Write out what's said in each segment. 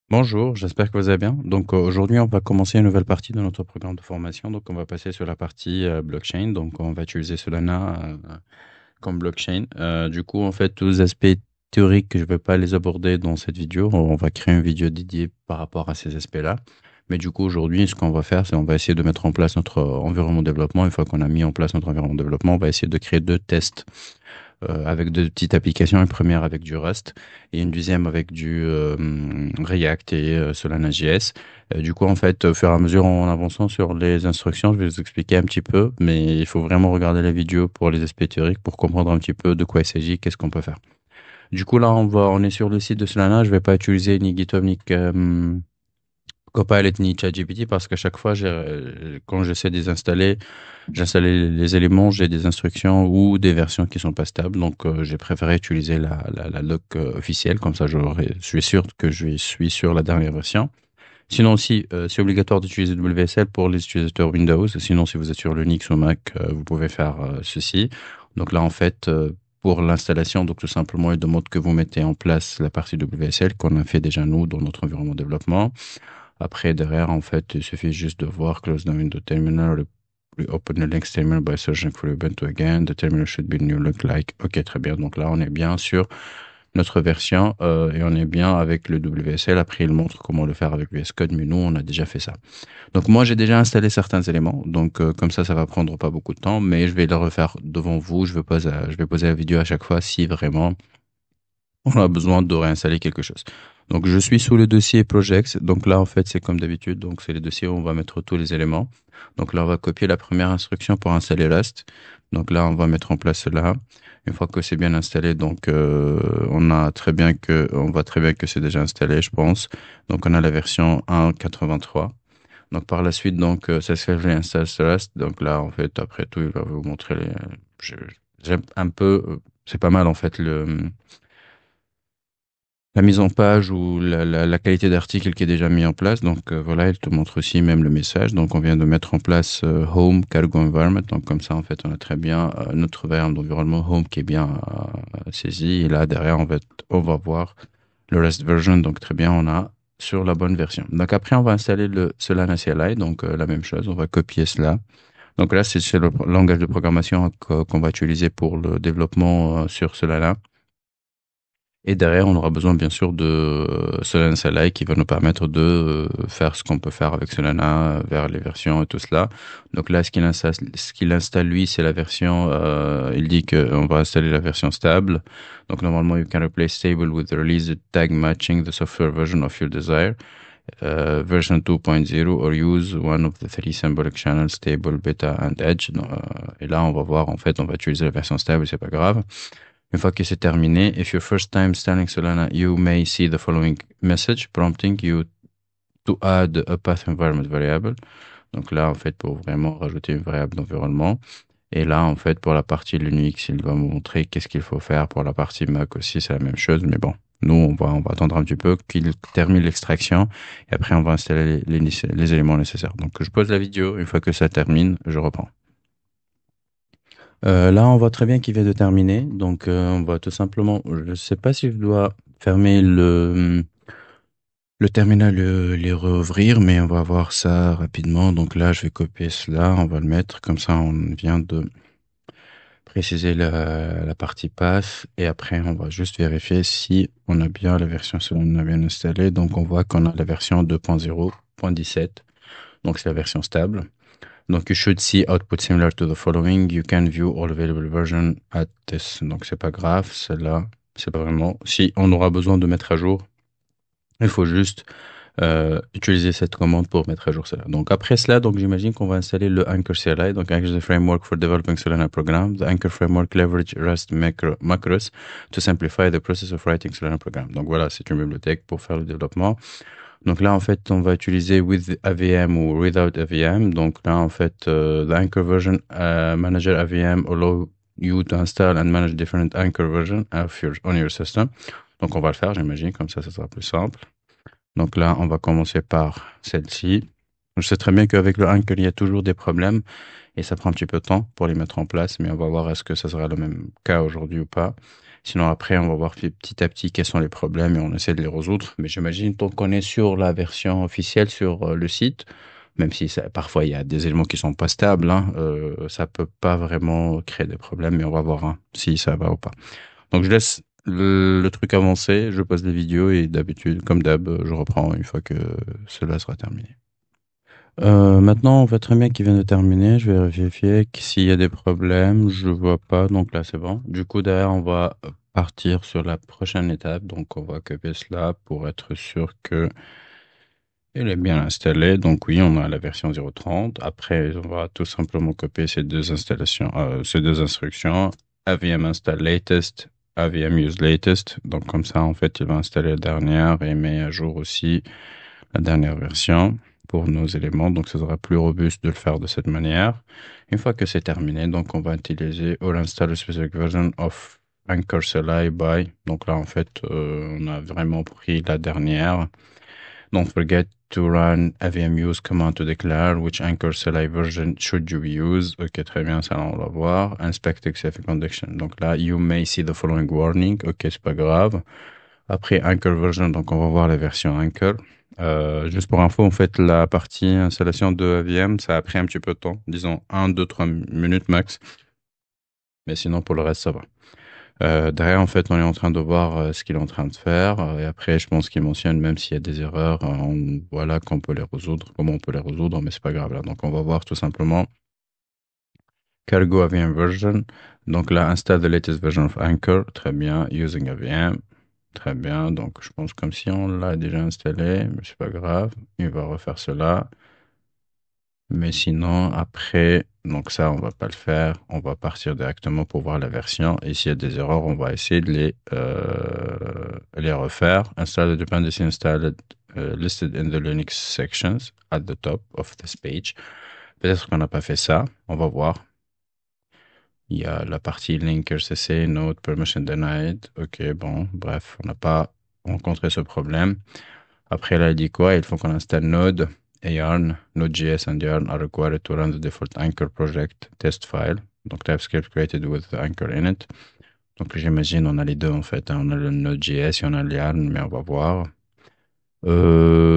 Bonjour, j'espère que vous allez bien. Aujourd'hui, on va commencer une nouvelle partie de notre programme de formation. Donc on va passer sur la partie blockchain. Donc on va utiliser Solana comme blockchain. Du coup, en fait, tous les aspects théoriques que je ne vais pas les aborder dans cette vidéo, on va créer une vidéo dédiée par rapport à ces aspects-là. Mais du coup, aujourd'hui, ce qu'on va faire, c'est on va essayer de mettre en place notre environnement de développement. Une fois qu'on a mis en place notre environnement de développement, on va essayer de créer deux tests avec deux petites applications, une première avec du Rust et une deuxième avec du React et Solana.js. Du coup, en fait, au fur et à mesure en avançant sur les instructions, je vais vous expliquer un petit peu, mais il faut vraiment regarder la vidéo pour les aspects théoriques pour comprendre un petit peu de quoi il s'agit, qu'est-ce qu'on peut faire. Du coup, là, on est sur le site de Solana. Je vais pas utiliser ni GitHub ni Copilot ni ChatGPT parce qu'à chaque fois, quand j'essaie de les installer, j'installe les éléments, j'ai des instructions ou des versions qui sont pas stables. J'ai préféré utiliser la doc officielle. Comme ça, je suis sûr que je suis sur la dernière version. Sinon aussi, c'est obligatoire d'utiliser WSL pour les utilisateurs Windows. Sinon, si vous êtes sur Linux ou Mac, vous pouvez faire ceci. Donc là, en fait, pour l'installation, donc tout simplement, il demande que vous mettez en place la partie WSL qu'on a fait déjà nous dans notre environnement de développement. Après, derrière, en fait, il suffit juste de voir close down the terminal, open the next terminal by searching for Ubuntu again. The terminal should be new look like. Ok, très bien. Donc là, on est bien sur notre version et on est bien avec le WSL. Après, il montre comment le faire avec VS Code, mais nous, on a déjà fait ça. Donc moi, j'ai déjà installé certains éléments. Comme ça va prendre pas beaucoup de temps, mais je vais le refaire devant vous. Je vais poser la vidéo à chaque fois si vraiment on a besoin de réinstaller quelque chose. Donc, je suis sous le dossier Projects. Donc là, en fait, c'est comme d'habitude. Donc, c'est les dossiers où on va mettre tous les éléments. Donc là, on va copier la première instruction pour installer Rust. Donc là, on va mettre en place cela. Une fois que c'est bien installé, on voit très bien que c'est déjà installé, je pense. Donc, on a la version 1.83. Donc, par la suite, ça se fait installer Rust. Donc là, en fait, après tout, il va vous montrer je- j'aime un peu, c'est pas mal, en fait, la mise en page ou la qualité d'article qui est déjà mis en place. Voilà, il te montre aussi même le message. Donc on vient de mettre en place Home Cargo Environment. Donc comme ça, en fait, on a très bien notre variable d'environnement Home qui est bien saisi. Et là, derrière, on va voir le rest version. Donc très bien, on a sur la bonne version. Donc après, on va installer le Solana CLI. La même chose, on va copier cela. Donc là, c'est le langage de programmation qu'on va utiliser pour le développement sur Solana. Et derrière, on aura besoin bien sûr de Solana CLI qui va nous permettre de faire ce qu'on peut faire avec Solana vers les versions et tout cela. Donc là, ce qu'il installe lui, c'est la version. Il dit qu'on va installer la version stable. Donc normalement, you can replace stable with the release tag matching the software version of your desire, version 2.0, or use one of the three symbolic channels, stable, beta and edge. Et là, on va voir en fait, on va utiliser la version stable, c'est pas grave. Une fois que c'est terminé, if your first time installing Solana, you may see the following message prompting you to add a path environment variable. Donc là, en fait, pour vraiment rajouter une variable d'environnement. Et là, en fait, pour la partie Linux, il va me montrer qu'est-ce qu'il faut faire. Pour la partie Mac aussi, c'est la même chose. Mais bon, nous, on va attendre un petit peu qu'il termine l'extraction. Et après, on va installer les éléments nécessaires. Donc, je pose la vidéo. Une fois que ça termine, je reprends. Là, on voit très bien qu'il vient de terminer. On va tout simplement, je ne sais pas si je dois fermer le terminal et les rouvrir, mais on va voir ça rapidement. Donc là, je vais copier cela, on va le mettre. Comme ça, on vient de préciser la partie path. Et après, on va juste vérifier si on a bien la version selon on a bien installée. Donc, on voit qu'on a la version 2.0.17. Donc, c'est la version stable. Donc, you should see output similar to the following. You can view all available versions at this. Donc, c'est pas grave. Celle-là, c'est pas vraiment. Si on aura besoin de mettre à jour, il faut juste utiliser cette commande pour mettre à jour cela. Donc, après cela, j'imagine qu'on va installer le Anchor CLI. Donc, Anchor is the framework for developing Solana program. The Anchor framework leverage Rust macros to simplify the process of writing Solana program. Donc, voilà, c'est une bibliothèque pour faire le développement. Donc là, en fait, on va utiliser with AVM ou without AVM. Donc là, en fait, the Anchor version manager AVM allow you to install and manage different Anchor version on your system. Donc on va le faire, j'imagine, comme ça sera plus simple. Donc là, on va commencer par celle-ci. Je sais très bien qu'avec le Anchor, il y a toujours des problèmes. et ça prend un petit peu de temps pour les mettre en place, mais on va voir est-ce que ça sera le même cas aujourd'hui ou pas. Sinon, après, on va voir petit à petit quels sont les problèmes et on essaie de les résoudre. Mais j'imagine, tant qu'on est sur la version officielle sur le site, même si parfois il y a des éléments qui sont pas stables, hein, ça peut pas vraiment créer des problèmes, mais on va voir hein, si ça va ou pas. Donc je laisse le truc avancer, je pose les vidéos et d'habitude, comme d'hab, je reprends une fois que cela sera terminé. Maintenant, on voit très bien qu'il vient de terminer. Je vais vérifier que s'il y a des problèmes. Je vois pas, donc là c'est bon. Du coup, derrière, on va partir sur la prochaine étape. Donc, on va copier cela pour être sûr que il est bien installé. Donc oui, on a la version 0.30. Après, on va tout simplement copier ces deux installations, ces deux instructions. AVM install latest, AVM use latest. Donc comme ça, en fait, il va installer la dernière et met à jour aussi la dernière version pour nos éléments. Donc ce sera plus robuste de le faire de cette manière. Une fois que c'est terminé, donc on va utiliser all install a specific version of Anchor CLI by. Donc là, en fait, on a vraiment pris la dernière. Don't forget to run AVM use command to declare which Anchor CLI version should you use. Ok, très bien, ça on va voir. Inspect XF condition. Donc là, you may see the following warning. Ok, c'est pas grave. Après Anchor version, donc on va voir la version Anchor. Juste pour info, en fait, la partie installation de AVM, ça a pris un petit peu de temps, disons 1, 2, 3 minutes max. Mais sinon, pour le reste, ça va. Derrière, en fait, on est en train de voir ce qu'il est en train de faire. Et après, je pense qu'il mentionne même s'il y a des erreurs, voilà qu'on peut les résoudre, comment on peut les résoudre, mais c'est pas grave là. Donc, on va voir tout simplement Cargo AVM version. Donc là, install the latest version of Anchor. Très bien. Using AVM. Très bien. Donc, je pense comme si on l'a déjà installé, mais c'est pas grave. Il va refaire cela. Mais sinon, après, donc ça, on va pas le faire. On va partir directement pour voir la version. Et s'il y a des erreurs, on va essayer de les refaire. Install the dependency installed listed in the Linux sections at the top of this page. Peut-être qu'on n'a pas fait ça. On va voir. Il y a la partie link RCC, node, permission denied. Ok, bon, bref, on n'a pas rencontré ce problème. Après, là, il dit quoi? Il faut qu'on installe Node et Yarn. Node.js and Yarn are required to run the default Anchor project test file. Donc, TypeScript created with the Anchor in it. Donc, j'imagine, on a les deux, en fait, hein. On a le Node.js et on a le Yarn, mais on va voir.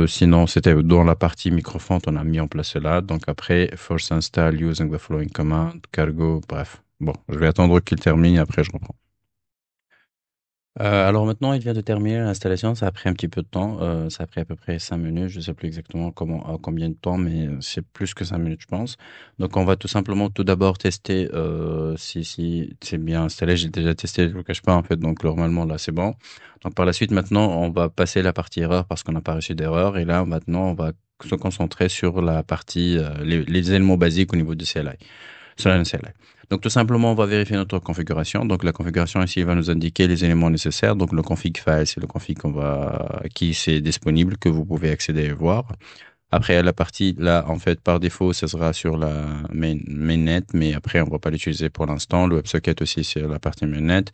Sinon, c'était dans la partie microfont, on a mis en place cela. Donc, après, first install using the following command, cargo, bref. Bon, je vais attendre qu'il termine et après, je reprends. Alors maintenant, il vient de terminer l'installation. Ça a pris un petit peu de temps. Ça a pris à peu près 5 minutes. Je sais plus exactement combien de temps, mais c'est plus que 5 minutes, je pense. Donc, on va tout simplement tout d'abord tester si c'est bien installé. J'ai déjà testé, je vous cache pas en fait. Donc, normalement, là, c'est bon. Donc, par la suite, maintenant, on va passer la partie erreur parce qu'on n'a pas reçu d'erreur. Et là, maintenant, on va se concentrer sur la partie les éléments basiques au niveau du CLI. Sur la CLI. Donc tout simplement, on va vérifier notre configuration. Donc la configuration ici va nous indiquer les éléments nécessaires. Donc le config file, c'est le config qui c'est disponible, que vous pouvez accéder et voir. Après, la partie, là, en fait, par défaut, ça sera sur la mainnet, mais après, on va pas l'utiliser pour l'instant. Le WebSocket aussi, c'est la partie mainnet.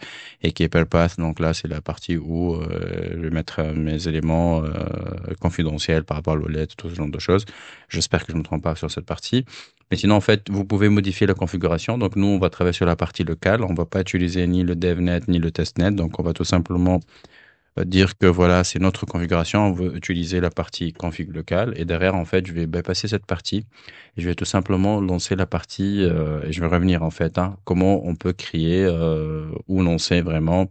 Et KeeperPath, donc là, c'est la partie où je vais mettre mes éléments confidentiels par rapport à l'OLED, tout ce genre de choses. J'espère que je ne me trompe pas sur cette partie. Mais sinon, en fait, vous pouvez modifier la configuration. Donc, nous, on va travailler sur la partie locale. On va pas utiliser ni le DevNet, ni le TestNet. Donc, on va tout simplement dire que voilà, c'est notre configuration, on veut utiliser la partie config locale et derrière, en fait, je vais bypasser cette partie et je vais tout simplement lancer la partie et je vais revenir en fait, hein, comment on peut créer ou lancer vraiment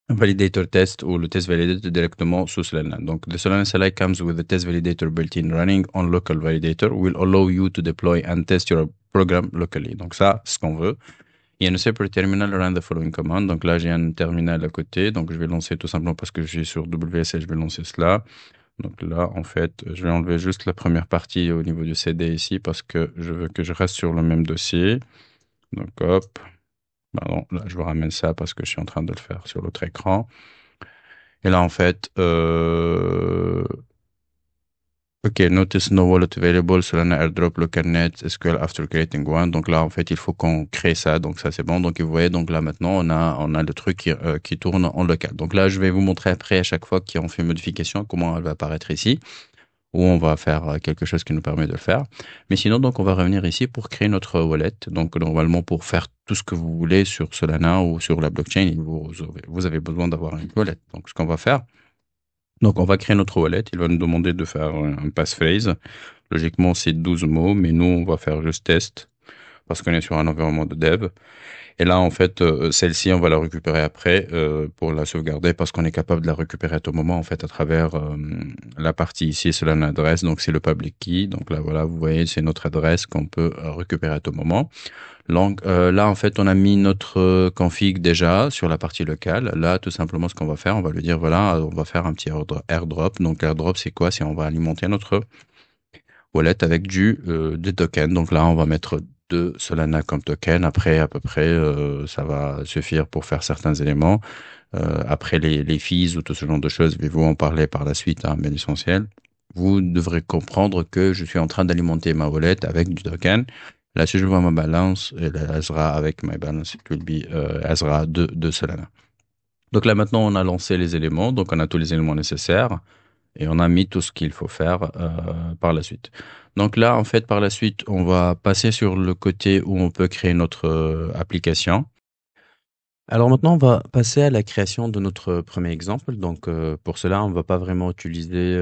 un validator test ou le test validator directement sous Solana. Donc, the Solana CLI comes with the test validator built-in running on local validator will allow you to deploy and test your program locally. Donc ça, c'est ce qu'on veut. Il y a une separate terminal run the following command. Donc là, j'ai un terminal à côté. Donc je vais lancer tout simplement parce que je suis sur WSL, je vais lancer cela. Donc là, en fait, je vais enlever juste la première partie au niveau du CD ici parce que je veux que je reste sur le même dossier. Donc hop. Pardon, là, je vous ramène ça parce que je suis en train de le faire sur l'autre écran. Et là, en fait, OK, notice no wallet available, Solana airdrop local.net SQL after creating one. Donc là, en fait, il faut qu'on crée ça. Donc ça, c'est bon. Donc vous voyez, donc là maintenant, on a le truc qui tourne en local. Donc là, je vais vous montrer après à chaque fois qu'on fait une modification, comment elle va apparaître ici. où on va faire quelque chose qui nous permet de le faire. Mais sinon, donc, on va revenir ici pour créer notre wallet. Donc, normalement, pour faire tout ce que vous voulez sur Solana ou sur la blockchain, vous avez besoin d'avoir une wallet. Donc, ce qu'on va faire, donc, on va créer notre wallet. Il va nous demander de faire un passphrase. Logiquement, c'est 12 mots, mais nous, on va faire juste test parce qu'on est sur un environnement de dev. Et là, en fait, celle-ci, on va la récupérer après pour la sauvegarder parce qu'on est capable de la récupérer à tout moment, en fait, à travers la partie ici, c'est l'adresse, donc c'est le public key. Donc là, voilà, vous voyez, c'est notre adresse qu'on peut récupérer à tout moment. Donc, là, en fait, on a mis notre config déjà sur la partie locale. Là, tout simplement, ce qu'on va faire, on va lui dire, voilà, on va faire un petit airdrop. Donc, l'airdrop, c'est quoi? C'est on va alimenter notre wallet avec des tokens. Donc là, on va mettre 2 Solana comme token. Après, à peu près, ça va suffire pour faire certains éléments. Après, les fees ou tout ce genre de choses, je vais vous en parler par la suite, hein, mais l'essentiel. Vous devrez comprendre que je suis en train d'alimenter ma wallet avec du token. Là, si je vois ma balance, elle sera avec my balance, it will be, elle sera de Solana. Donc là, maintenant, on a lancé les éléments. Donc, on a tous les éléments nécessaires et on a mis tout ce qu'il faut faire par la suite. Donc là, en fait, par la suite, on va passer sur le côté où on peut créer notre application. Alors maintenant, on va passer à la création de notre premier exemple. Donc pour cela, on ne va pas vraiment utiliser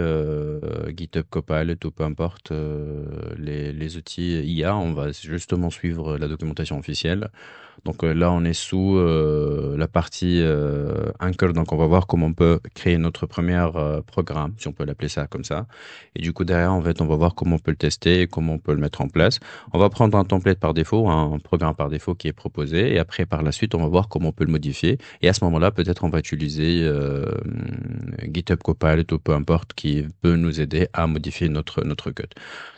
GitHub Copilot ou peu importe les outils IA. On va justement suivre la documentation officielle. Donc là, on est sous la partie Anchor. Donc on va voir comment on peut créer notre premier programme, si on peut l'appeler ça comme ça. Et du coup, derrière, en fait, on va voir comment on peut le tester et comment on peut le mettre en place. On va prendre un template par défaut, un programme par défaut qui est proposé. Et après, par la suite, on va voir comment on peut le modifier. Et à ce moment-là, peut-être on va utiliser GitHub Copilot ou peu importe qui peut nous aider à modifier notre code.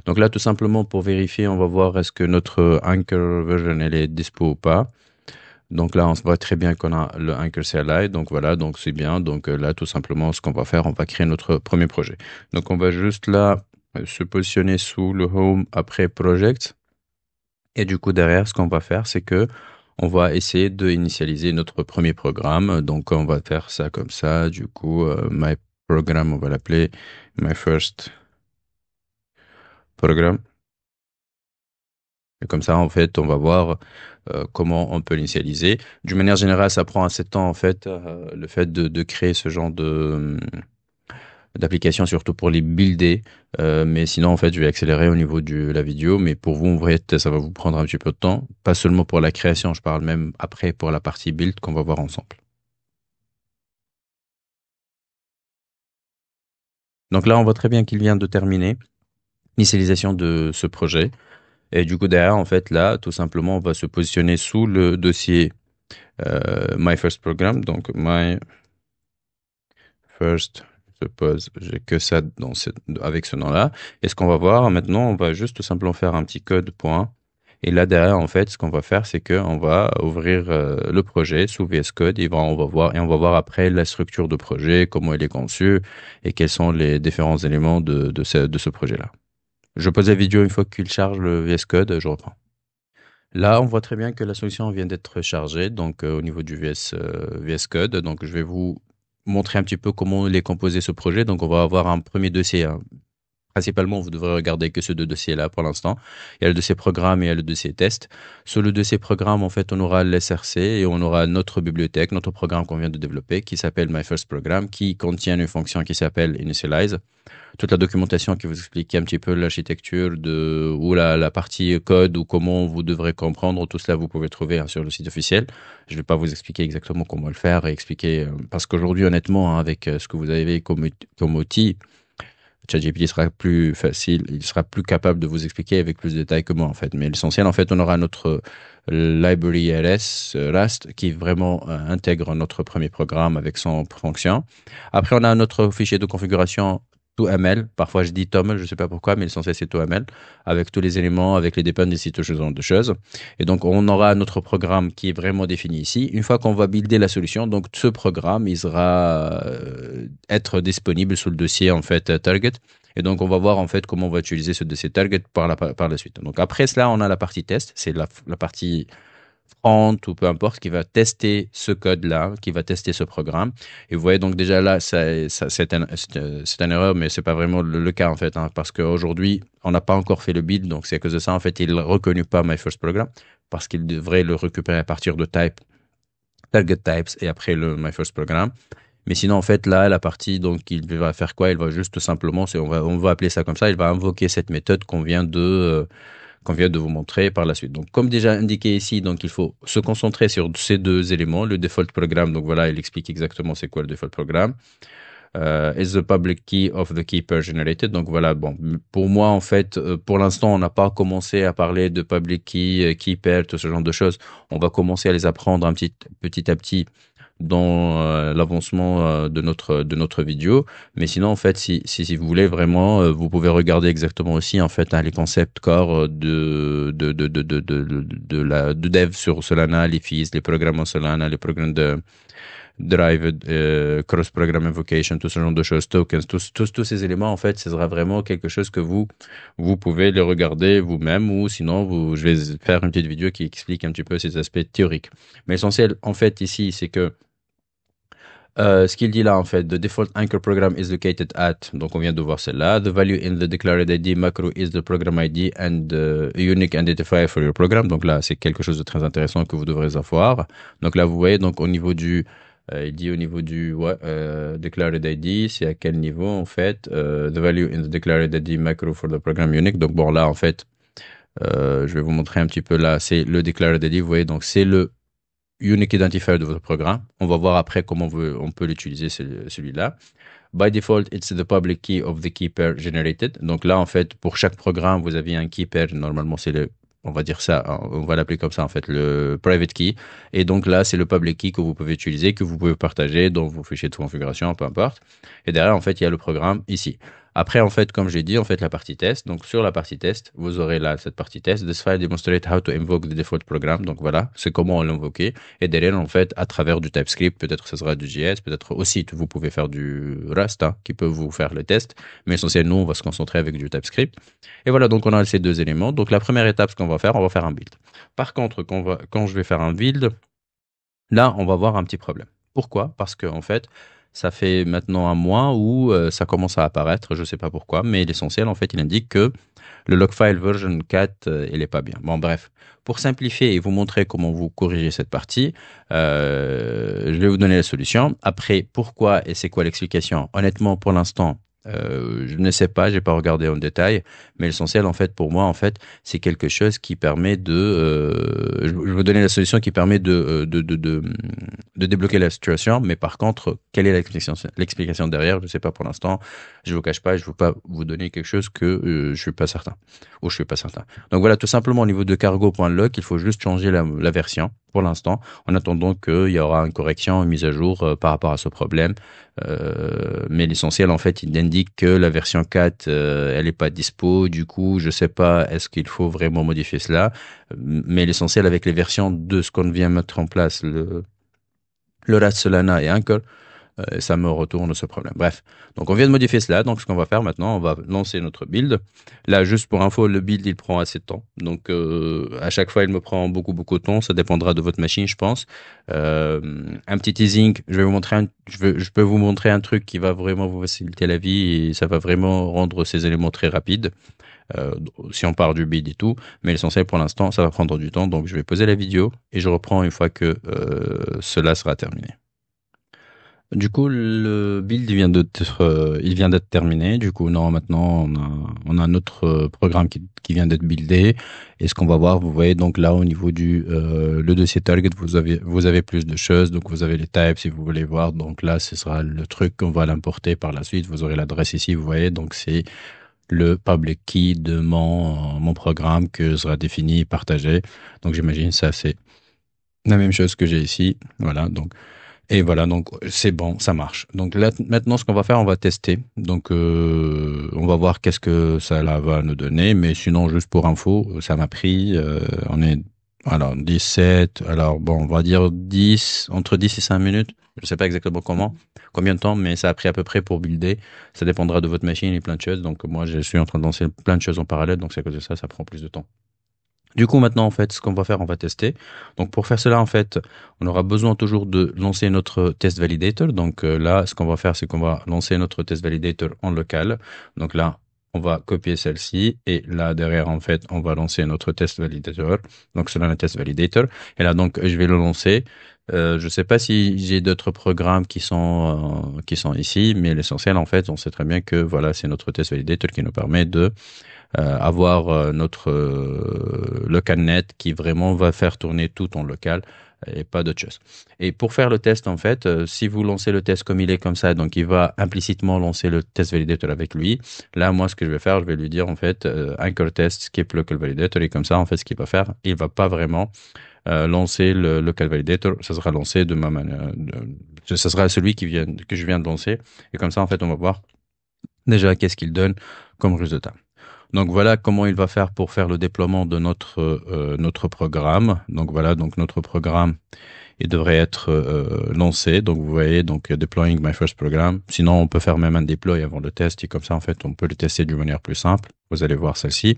Donc là, tout simplement, pour vérifier, on va voir est-ce que notre Anchor version, elle est dispo ou pas. Donc là, on voit très bien qu'on a le Anchor CLI. Donc voilà, donc c'est bien. Donc là, tout simplement, ce qu'on va faire, on va créer notre premier projet. Donc on va juste là se positionner sous le Home après Project. Et du coup, derrière, ce qu'on va faire, c'est que on va essayer de initialiser notre premier programme. Donc on va faire ça comme ça. Du coup, My Program, on va l'appeler My First Program. Et comme ça, en fait, on va voir comment on peut l'initialiser. D'une manière générale, ça prend assez de temps, en fait, le fait de créer ce genre d'application, surtout pour les builder. Mais sinon, en fait, je vais accélérer au niveau de la vidéo. Mais pour vous, en vrai, ça va vous prendre un petit peu de temps. Pas seulement pour la création, je parle même après pour la partie build qu'on va voir ensemble. Donc là, on voit très bien qu'il vient de terminer l'initialisation de ce projet. Et du coup, derrière, en fait, là, tout simplement, on va se positionner sous le dossier My First Program. Donc, My First, je suppose, j'ai que ça avec ce nom-là. Et ce qu'on va voir maintenant, on va juste tout simplement faire un petit code point. Et là, derrière, en fait, ce qu'on va faire, c'est qu'on va ouvrir le projet sous VS Code et on va voir après la structure de projet, comment il est conçu et quels sont les différents éléments de ce projet-là. Je pose la vidéo une fois qu'il charge le VS Code, je reprends. Là, on voit très bien que la solution vient d'être chargée, donc au niveau du VS Code. Donc, je vais vous montrer un petit peu comment il est composé ce projet. Donc, on va avoir un premier dossier, hein. Principalement, vous devrez regarder que ce deux dossiers-là pour l'instant. Il y a le dossier programme et il y a le dossier test. Sur le dossier programme, en fait, on aura l'SRC et on aura notre bibliothèque, notre programme qu'on vient de développer, qui s'appelle My First Program, qui contient une fonction qui s'appelle Initialize. Toute la documentation qui vous explique un petit peu l'architecture ou la partie code ou comment vous devrez comprendre, tout cela vous pouvez trouver hein, sur le site officiel. Je ne vais pas vous expliquer exactement comment le faire et expliquer, parce qu'aujourd'hui, honnêtement, hein, avec ce que vous avez comme outil, ChatGPT sera plus facile, il sera plus capable de vous expliquer avec plus de détails que moi, en fait. Mais l'essentiel, en fait, on aura notre library Rust, qui vraiment intègre notre premier programme avec son fonction. Après, on a notre fichier de configuration TOML. Parfois, je dis TOML, je ne sais pas pourquoi, mais l'essentiel, c'est TOML, avec tous les éléments, avec les dependencies, tout ce genre de choses. Et donc, on aura notre programme qui est vraiment défini ici. Une fois qu'on va builder la solution, donc ce programme, il sera être disponible sous le dossier, en fait, target. Et donc, on va voir, en fait, comment on va utiliser ce dossier target par la suite. Donc, après cela, on a la partie test. C'est la partie front ou peu importe, qui va tester ce code-là, qui va tester ce programme. Et vous voyez donc déjà là, c'est une erreur, mais c'est pas vraiment le cas en fait, hein, parce qu'aujourd'hui, on n'a pas encore fait le build, donc c'est à cause de ça, en fait, il ne reconnu pas My First Program, parce qu'il devrait le récupérer à partir de target types et après le My First Program. Mais sinon, en fait, là, la partie, donc, il va faire quoi? Il va juste tout simplement, on va appeler ça comme ça, il va invoquer cette méthode qu'on vient de vous montrer par la suite. Donc, comme déjà indiqué ici, donc, il faut se concentrer sur ces deux éléments, le default program. Donc, voilà, il explique exactement c'est quoi le default program. Is the public key of the keeper generated. Donc, voilà, bon, pour moi, en fait, pour l'instant, on n'a pas commencé à parler de public key, keeper, tout ce genre de choses. On va commencer à les apprendre petit à petit dans l'avancement de notre vidéo. Mais sinon, en fait, si vous voulez vraiment, vous pouvez regarder exactement aussi, en fait, hein, les concepts core de dev sur Solana, les fees, les programmes en Solana, les programmes de drive, cross-program invocation, tout ce genre de choses, tokens, tous ces éléments, en fait, ce sera vraiment quelque chose que vous pouvez les regarder vous-même ou sinon, je vais faire une petite vidéo qui explique un petit peu ces aspects théoriques. Mais l'essentiel, en fait, ici, c'est que ce qu'il dit là, en fait, the default anchor program is located at, donc on vient de voir celle-là, the value in the declared ID macro is the program ID and a unique identifier for your program. Donc là, c'est quelque chose de très intéressant que vous devrez avoir. Donc là, vous voyez, donc au niveau il dit au niveau du declared ID, c'est à quel niveau, en fait, the value in the declared ID macro for the program unique. Donc bon, là, en fait, je vais vous montrer un petit peu là, c'est le declared ID, vous voyez, donc c'est le unique identifier de votre programme. On va voir après comment on peut l'utiliser, celui-là. By default, it's the public key of the keeper generated. Donc là, en fait, pour chaque programme, vous avez un keeper. Normalement, on va dire ça, on va l'appeler comme ça, en fait, le private key. Et donc là, c'est le public key que vous pouvez utiliser, que vous pouvez partager dans vos fichiers de configuration, peu importe. Et derrière, en fait, il y a le programme ici. Après, en fait, comme j'ai dit, en fait, la partie test. Donc, sur la partie test, vous aurez là cette partie test. This file demonstrate how to invoke the default program. Donc, voilà, c'est comment l'invoquer. Et derrière, en fait, à travers du TypeScript, peut-être ce sera du JS, peut-être aussi, vous pouvez faire du Rust, hein, qui peut vous faire les tests. Mais essentiellement, nous, on va se concentrer avec du TypeScript. Et voilà, donc on a ces deux éléments. Donc, la première étape, ce qu'on va faire, on va faire un build. Par contre, quand je vais faire un build, là, on va avoir un petit problème. Pourquoi? Parce que, en fait, ça fait maintenant un mois où ça commence à apparaître, je ne sais pas pourquoi, mais l'essentiel, en fait, il indique que le logfile version 4, il n'est pas bien. Bon, bref, pour simplifier et vous montrer comment vous corrigez cette partie, je vais vous donner la solution. Après, pourquoi et c'est quoi l'explication? Honnêtement, pour l'instant, je ne sais pas, j'ai pas regardé en détail, mais l'essentiel en fait pour moi en fait c'est quelque chose qui permet je vais vous donner la solution qui permet de débloquer la situation, mais par contre quelle est l'explication derrière, je sais pas pour l'instant, je vous cache pas, je ne veux pas vous donner quelque chose que je suis pas certain ou je suis pas certain. Donc voilà, tout simplement au niveau de cargo.log, il faut juste changer la version pour l'instant en attendant qu'il y aura une correction, une mise à jour par rapport à ce problème. Mais l'essentiel, en fait, il indique que la version 4, elle n'est pas dispo. Du coup, je sais pas, est-ce qu'il faut vraiment modifier cela? Mais l'essentiel avec les versions de ce qu'on vient mettre en place, le Rust Solana et Anchor, ça me retourne ce problème. Bref, donc on vient de modifier cela. Donc ce qu'on va faire maintenant, on va lancer notre build. Là, juste pour info, le build, il prend assez de temps. Donc à chaque fois, il me prend beaucoup de temps. Ça dépendra de votre machine, je pense. Un petit teasing, je peux vous montrer un truc qui va vraiment vous faciliter la vie et ça va vraiment rendre ces éléments très rapides. Si on part du build et tout, mais l'essentiel pour l'instant, ça va prendre du temps. Donc je vais poser la vidéo et je reprends une fois que cela sera terminé. Du coup, le build il vient d'être terminé. Du coup, non, maintenant, on a un autre programme qui vient d'être buildé. Et ce qu'on va voir, vous voyez, donc là, au niveau le dossier target, vous avez plus de choses. Donc, vous avez les types si vous voulez voir. Donc là, ce sera le truc qu'on va l'importer par la suite. Vous aurez l'adresse ici, vous voyez. Donc, c'est le public key de mon programme que sera défini et partagé. Donc, j'imagine ça, c'est la même chose que j'ai ici. Voilà. Et voilà, donc c'est bon, ça marche. Donc là, maintenant, ce qu'on va faire, on va tester. Donc, on va voir qu'est-ce que ça là, va nous donner. Mais sinon, juste pour info, ça m'a pris, on est, alors, 17, alors bon, on va dire 10, entre 10 et 5 minutes. Je sais pas exactement combien de temps, mais ça a pris à peu près pour builder. Ça dépendra de votre machine et plein de choses. Donc, moi, je suis en train de lancer plein de choses en parallèle. Donc, c'est à cause de ça, ça prend plus de temps. Du coup, maintenant, en fait, ce qu'on va faire, on va tester. Donc, pour faire cela, en fait, on aura besoin toujours de lancer notre test validator. Donc, là, ce qu'on va faire, c'est qu'on va lancer notre test validator en local. Donc là, on va copier celle-ci. Et là, derrière, en fait, on va lancer notre test validator. Donc, cela, le test validator. Et là, donc, je vais le lancer. Je ne sais pas si j'ai d'autres programmes qui sont ici, mais l'essentiel, en fait, on sait très bien que, voilà, c'est notre test validator qui nous permet de avoir notre local net qui vraiment va faire tourner tout en local et pas d'autre chose. Et pour faire le test, en fait, si vous lancez le test comme il est comme ça, donc il va implicitement lancer le test validator avec lui. Là, moi, ce que je vais faire, je vais lui dire, en fait, anchor test skip local validator et comme ça, en fait, ce qu'il va faire, il va pas vraiment lancer le local validator. Ça sera lancé de ma manière. Ça sera celui que je viens de lancer. Et comme ça, en fait, on va voir déjà qu'est-ce qu'il donne comme résultat. Donc voilà comment il va faire pour faire le déploiement de notre programme. Donc voilà, donc notre programme il devrait être lancé. Donc vous voyez, donc deploying my first program. Sinon, on peut faire même un deploy avant le test et comme ça, en fait, on peut le tester d'une manière plus simple. Vous allez voir celle-ci.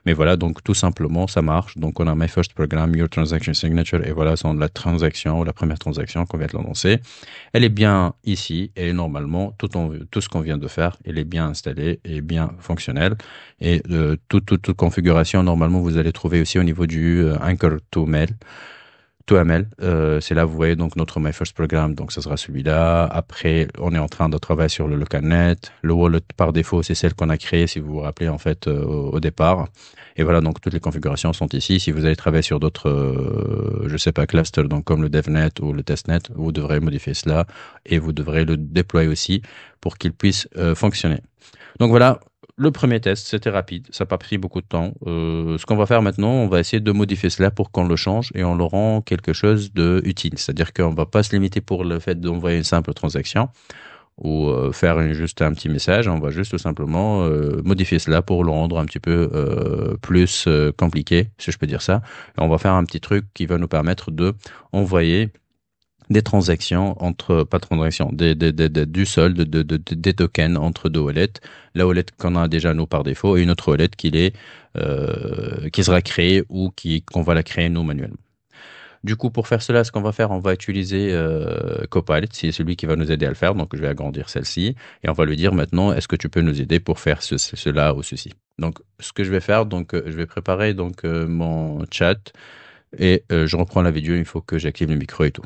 Mais voilà, donc tout simplement, ça marche. Donc on a my first program, your transaction signature et voilà, c'est la transaction, la première transaction qu'on vient de lancer. Elle est bien ici et normalement, tout ce qu'on vient de faire, elle est bien installée et bien fonctionnelle. Et toute configuration, normalement, vous allez trouver aussi au niveau du Anchor to Mail. ToML, c'est là vous voyez donc notre My First Program, donc ça sera celui-là. Après, on est en train de travailler sur le LocalNet. Le wallet par défaut, c'est celle qu'on a créée, si vous vous rappelez en fait au départ. Et voilà, donc toutes les configurations sont ici. Si vous allez travailler sur d'autres, je sais pas, clusters, donc comme le DevNet ou le TestNet, vous devrez modifier cela et vous devrez le déployer aussi pour qu'il puisse fonctionner. Donc voilà, le premier test, c'était rapide, ça n'a pas pris beaucoup de temps. Ce qu'on va faire maintenant, on va essayer de modifier cela pour qu'on le change et on le rend quelque chose de utile. C'est-à-dire qu'on va pas se limiter pour le fait d'envoyer une simple transaction ou faire juste un petit message. On va juste tout simplement modifier cela pour le rendre un petit peu plus compliqué, si je peux dire ça. Et on va faire un petit truc qui va nous permettre de envoyer des transactions entre, pas de transactions, du solde, des tokens entre deux wallets. La wallet qu'on a déjà nous par défaut et une autre wallet qui sera créée ou qu'on va la créer nous manuellement. Du coup, pour faire cela, ce qu'on va faire, on va utiliser Copilot, c'est celui qui va nous aider à le faire. Donc, je vais agrandir celle-ci et on va lui dire maintenant, est-ce que tu peux nous aider pour faire cela ou ceci. Donc, ce que je vais faire, donc, je vais préparer donc mon chat et je reprends la vidéo. Il faut que j'active le micro et tout.